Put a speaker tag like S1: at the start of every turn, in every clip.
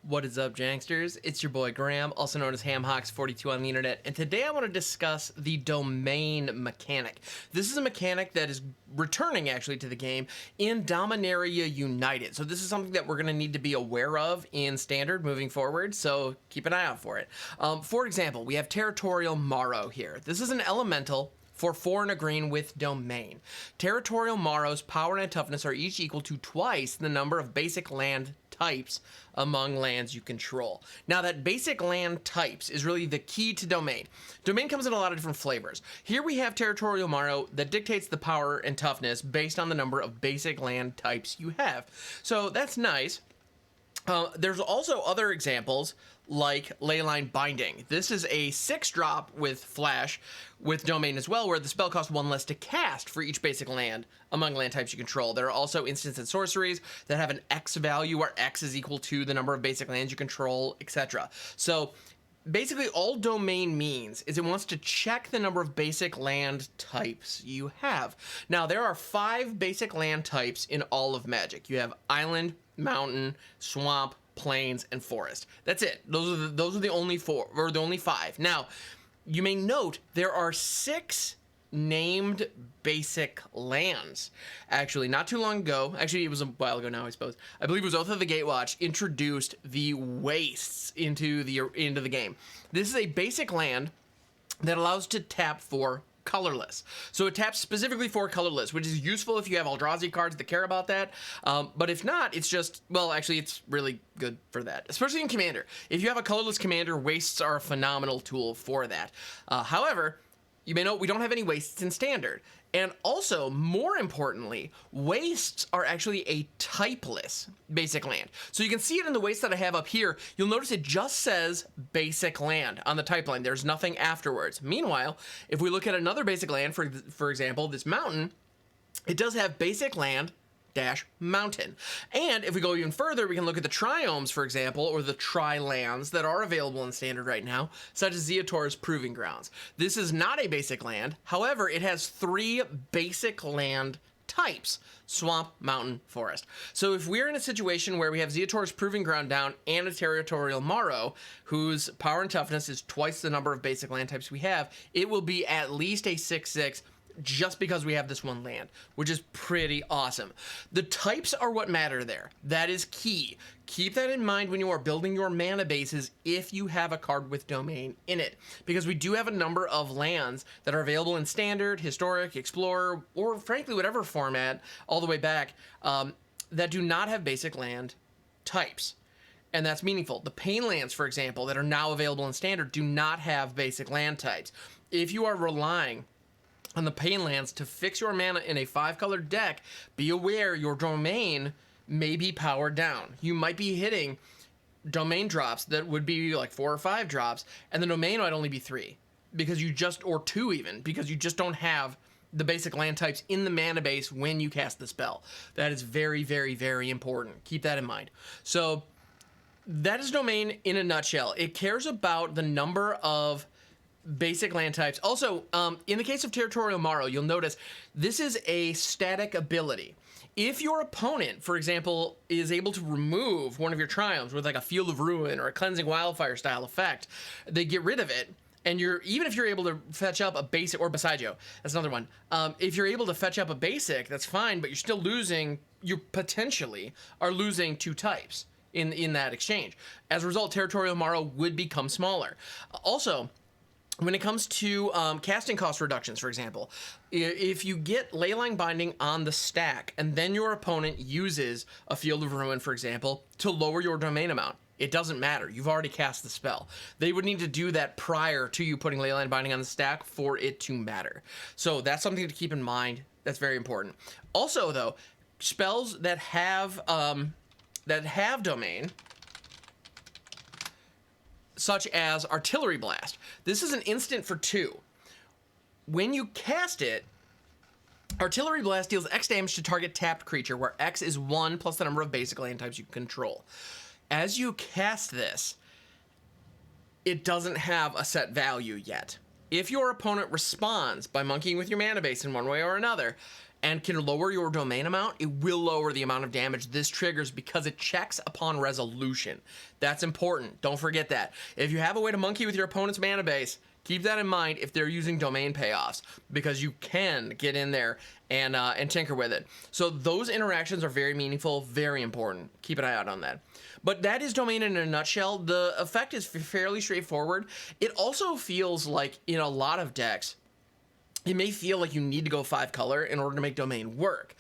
S1: What is up, Janksters? It's your boy Graham, also known as HamHawks42 on the internet, and today I want to discuss the domain mechanic. This is a mechanic that is returning actually to the game in Dominaria United. So this is something that we're going to need to be aware of in Standard moving forward, so keep an eye out for it. For example, we have Territorial Marrow here. This is an elemental for 4 and a green with domain. Territorial Marrow's power and toughness are each equal to twice the number of basic land types among lands you control. Now that basic land types is really the key to domain. Domain comes in a lot of different flavors. Here we have Territorial Marrow that dictates the power and toughness based on the number of basic land types you have. So that's nice. There's also other examples like Leyline Binding. This is a 6-drop with flash with domain as well, where the spell costs 1 less to cast for each basic land among land types you control. There are also instants and sorceries that have an X value where X is equal to the number of basic lands you control, etc. So basically all domain means is it wants to check the number of basic land types you have. Now there are 5 basic land types in all of Magic. You have island, mountain, swamp, plains, and forest. That's it. Those are the only 4, or the only 5. Now, you may note there are 6 named basic lands. Actually, not too long ago, actually it was a while ago now, I suppose. I believe it was Oath of the Gatewatch introduced the wastes into the game. This is a basic land that allows to tap for colorless. So it taps specifically for colorless, which is useful if you have Eldrazi cards that care about that. But if not, it's just, well, actually, it's really good for that, especially in Commander. If you have a colorless Commander, wastes are a phenomenal tool for that. However, you may note we don't have any wastes in Standard. And also, more importantly, wastes are actually a typeless basic land. So you can see it in the wastes that I have up here. You'll notice it just says basic land on the type line. There's nothing afterwards. Meanwhile, if we look at another basic land, for example, this mountain, it does have basic land dash mountain. And if we go even further, we can look at the triomes, for example, or the tri-lands that are available in Standard right now, such as Zeotor's Proving Grounds. This is not a basic land. However, it has 3 basic land types: swamp, mountain, forest. So if we're in a situation where we have Zeotor's Proving Ground down and a Territorial Marrow, whose power and toughness is twice the number of basic land types we have, it will be at least a 6/6 just because we have this one land, which is pretty awesome. The types are what matter there. That is key. Keep that in mind when you are building your mana bases if you have a card with domain in it, because we do have a number of lands that are available in Standard, Historic, Explorer, or frankly whatever format all the way back that do not have basic land types. And that's meaningful. The Pain lands, for example, that are now available in Standard do not have basic land types. If you are relying on the Pain lands to fix your mana in a 5-colored deck, be aware your domain may be powered down. You might be hitting domain drops that would be like 4 or 5 drops, and the domain might only be 3, because you just, or 2 even, because you just don't have the basic land types in the mana base when you cast the spell. That is very, very, very important. Keep that in mind. So that is domain in a nutshell. It cares about the number of basic land types. Also, in the case of Territorial Marrow, you'll notice this is a static ability. If your opponent, for example, is able to remove one of your triomes with like a Field of Ruin or a Cleansing Wildfire style effect, they get rid of it, and even if you're able to fetch up a basic, or Besaijo, that's another one. If you're able to fetch up a basic, that's fine, but you're still losing, you potentially are losing 2 types in that exchange. As a result, Territorial Marrow would become smaller. Also, when it comes to casting cost reductions, for example, if you get Leyline Binding on the stack and then your opponent uses a Field of Ruin, for example, to lower your domain amount, it doesn't matter. You've already cast the spell. They would need to do that prior to you putting Leyline Binding on the stack for it to matter. So that's something to keep in mind. That's very important. Also, though, spells that have domain, such as Artillery Blast. This is an instant for 2. When you cast it, Artillery Blast deals X damage to target tapped creature, where X is 1 plus the number of basic land types you control. As you cast this, it doesn't have a set value yet. If your opponent responds by monkeying with your mana base in one way or another, and can lower your domain amount, it will lower the amount of damage this triggers because it checks upon resolution. That's important. Don't forget that. If you have a way to monkey with your opponent's mana base, keep that in mind if they're using domain payoffs, because you can get in there and tinker with it. So those interactions are very meaningful, very important. Keep an eye out on that. But that is domain in a nutshell. The effect is fairly straightforward. It also feels like in a lot of decks, it may feel like you need to go 5 color in order to make domain work.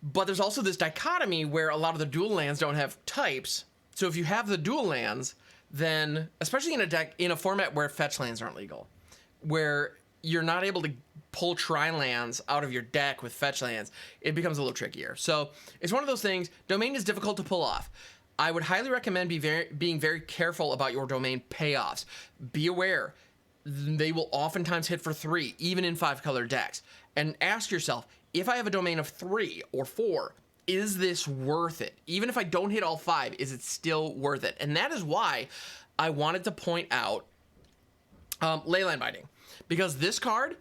S1: But there's also this dichotomy where a lot of the dual lands don't have types. So if you have the dual lands, then, especially in a deck, in a format where fetch lands aren't legal, where you're not able to pull Trilands out of your deck with fetch lands, it becomes a little trickier. So it's one of those things. Domain is difficult to pull off. I would highly recommend being very careful about your domain payoffs. Be aware, they will oftentimes hit for 3, even in 5 color decks. And ask yourself, if I have a domain of 3 or 4, is this worth it? Even if I don't hit all 5, is it still worth it? And that is why I wanted to point out Leyline Binding, because this card,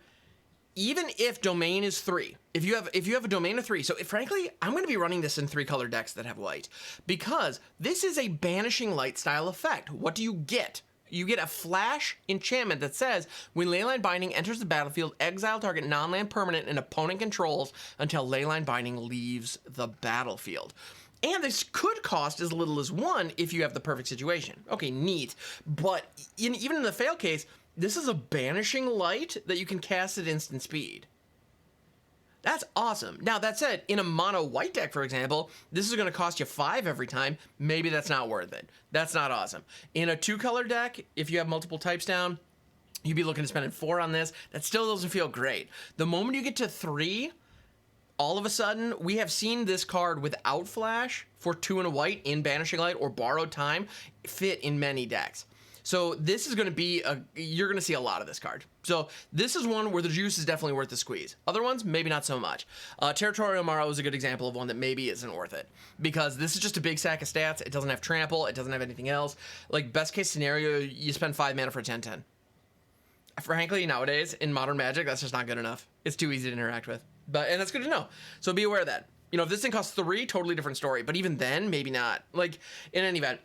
S1: even if domain is 3, if you have a domain of 3, so frankly, I'm going to be running this in 3 color decks that have white, because this is a banishing light style effect. What do you get? You get a flash enchantment that says, when Leyline Binding enters the battlefield, exile target non-land permanent an opponent controls until Leyline Binding leaves the battlefield. And this could cost as little as 1 if you have the perfect situation. Okay, neat. But even in the fail case, this is a banishing light that you can cast at instant speed. That's awesome. Now, that said, in a mono white deck, for example, this is going to cost you 5 every time. Maybe that's not worth it. That's not awesome. In a 2-color deck, if you have multiple types down, you'd be looking to spend 4 on this. That still doesn't feel great. The moment you get to 3, all of a sudden, we have seen this card without flash for 2 and a white in Banishing Light or Borrowed Time fit in many decks. So this is going to be you're going to see a lot of this card. So this is one where the juice is definitely worth the squeeze. Other ones, maybe not so much. Territorial Marrow is a good example of one that maybe isn't worth it, because this is just a big sack of stats. It doesn't have trample. It doesn't have anything else. Like, best case scenario, you spend 5 mana for a 10/10. Frankly, nowadays in modern Magic, that's just not good enough. It's too easy to interact with. And that's good to know. So be aware of that. You know, if this thing costs 3, totally different story. But even then, maybe not. Like, in any event,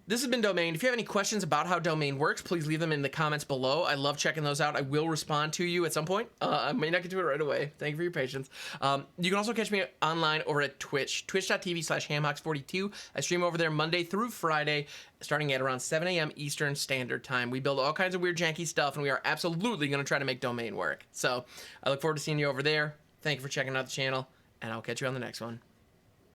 S1: this has been Domain. If you have any questions about how Domain works, please leave them in the comments below. I love checking those out. I will respond to you at some point. I may not get to it right away. Thank you for your patience. You can also catch me online over at Twitch, twitch.tv/hamhocks42. I stream over there Monday through Friday, starting at around 7 a.m. Eastern Standard Time. We build all kinds of weird, janky stuff, and we are absolutely going to try to make Domain work. So I look forward to seeing you over there. Thank you for checking out the channel, and I'll catch you on the next one.